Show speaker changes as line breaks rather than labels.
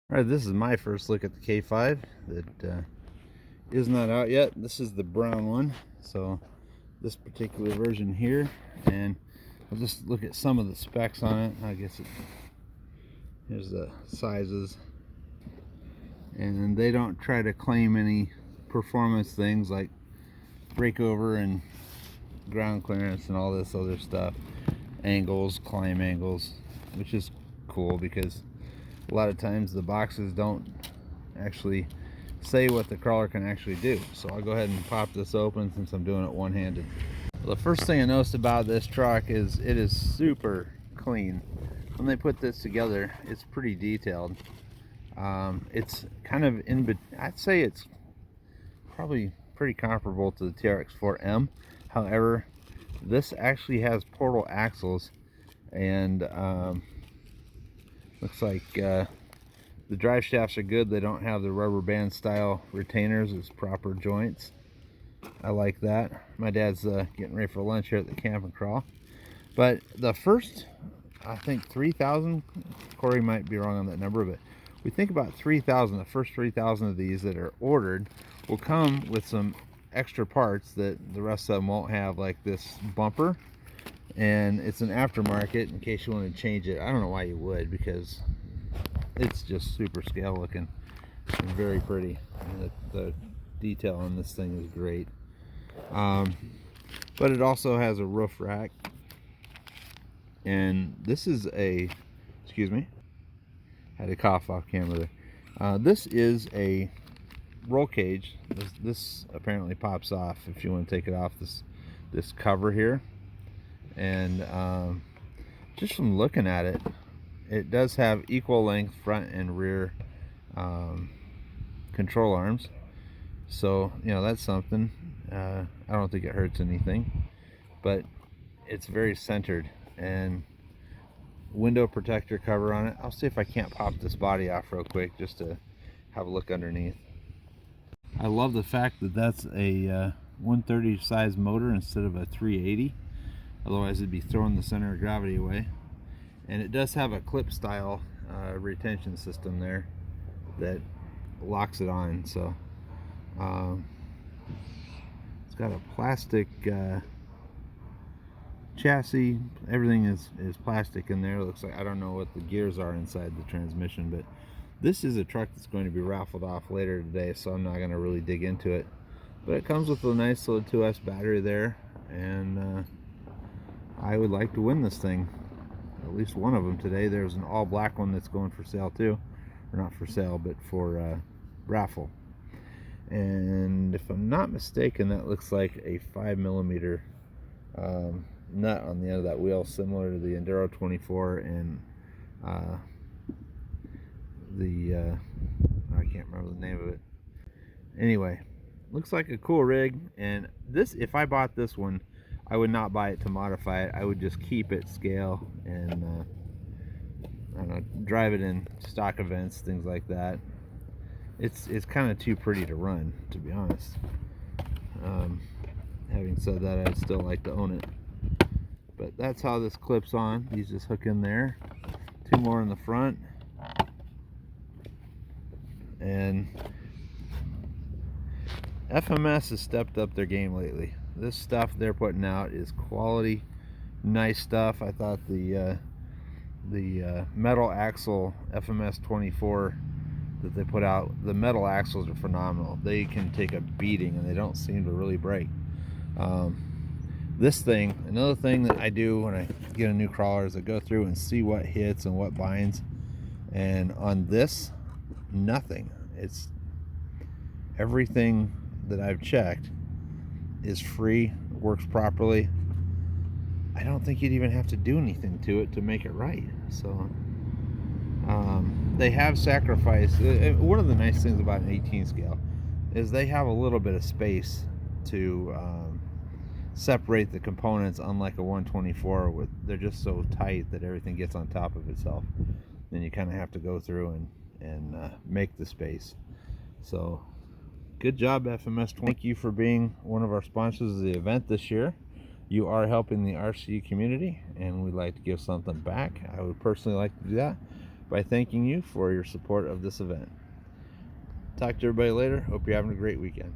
All right, this is my first look at the K5 that is not out yet. This is the brown one, so this particular version here, and I'll just look at some of the specs on it. Here's the sizes, and they don't try to claim any performance things like breakover and ground clearance and all this other stuff, angles, climb angles, which is cool because a lot of times the boxes don't actually say what the crawler can actually do. So I'll go ahead and pop this open since I'm doing it one-handed. The first thing I noticed about this truck is it is super clean. When they put this together, it's pretty detailed. It's kind of I'd say it's probably pretty comparable to the TRX-4M. However, this actually has portal axles, and looks like the drive shafts are good. They don't have the rubber band style retainers. It's proper joints. I like that. My dad's getting ready for lunch here at the Camp and Crawl. But the first, I think 3,000, Corey might be wrong on that number, but we think about 3,000, the first 3,000 of these that are ordered will come with some extra parts that the rest of them won't have, like this bumper. And it's an aftermarket in case you want to change it. I don't know why you would, because it's just super scale looking and very pretty. And the detail on this thing is great. But it also has a roof rack, and this is a, excuse me, had a cough off camera there. This is a roll cage. This apparently pops off if you want to take it off this cover here. And just from looking at it, it does have equal length front and rear control arms, so you know that's something. I don't think it hurts anything, but it's very centered, and window protector cover on it. I'll see if I can't pop this body off real quick just to have a look underneath. I love the fact that that's a 130 size motor instead of a 380. Otherwise it'd be throwing the center of gravity away. And it does have a clip style retention system there that locks it on. So it's got a plastic chassis. Everything is plastic in there. It looks like, I don't know what the gears are inside the transmission, but this is a truck that's going to be raffled off later today, so I'm not going to really dig into it. But it comes with a nice little 2S battery there, and I would like to win this thing, at least one of them today. There's an all black one that's going for sale too, or not for sale, but for raffle. And if I'm not mistaken, that looks like a 5mm nut on the end of that wheel, similar to the Enduro 24 and I can't remember the name of it. Anyway, looks like a cool rig. And this, if I bought this one, I would not buy it to modify it. I would just keep it scale and I don't know, drive it in stock events, things like that. It's kind of too pretty to run, to be honest. Having said that, I'd still like to own it. But that's how this clips on. These just hook in there. Two more in the front. And FMS has stepped up their game lately. This stuff they're putting out is quality, nice stuff. I thought the metal axle FMS 24 that they put out, the metal axles are phenomenal. They can take a beating and they don't seem to really break. This thing, another thing that I do when I get a new crawler is I go through and see what hits and what binds, and on this, nothing. It's everything that I've checked is free, works properly. I don't think you'd even have to do anything to it to make it right. So they have sacrificed. One of the nice things about an 18 scale is they have a little bit of space to separate the components, unlike a 124 with they're just so tight that everything gets on top of itself. Then you kind of have to go through and make the space. So good job, FMS 20. Thank you for being one of our sponsors of the event this year. You are helping the RC community, and we'd like to give something back. I would personally like to do that by thanking you for your support of this event. Talk to everybody later. Hope you're having a great weekend.